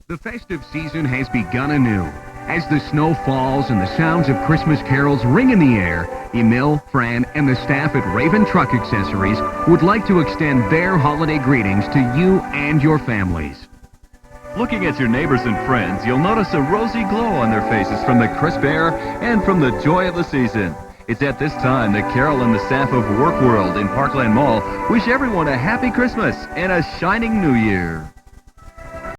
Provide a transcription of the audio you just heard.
The festive season has begun anew. As the snow falls and the sounds of Christmas carols ring in the air, Emil, Fran, and the staff at Raven Truck Accessories would like to extend their holiday greetings to you and your families. Looking at your neighbors and friends, you'll notice a rosy glow on their faces from the crisp air and from the joy of the season. It's at this time that Carol and the staff of Work World in Parkland Mall wish everyone a happy Christmas and a shining New Year.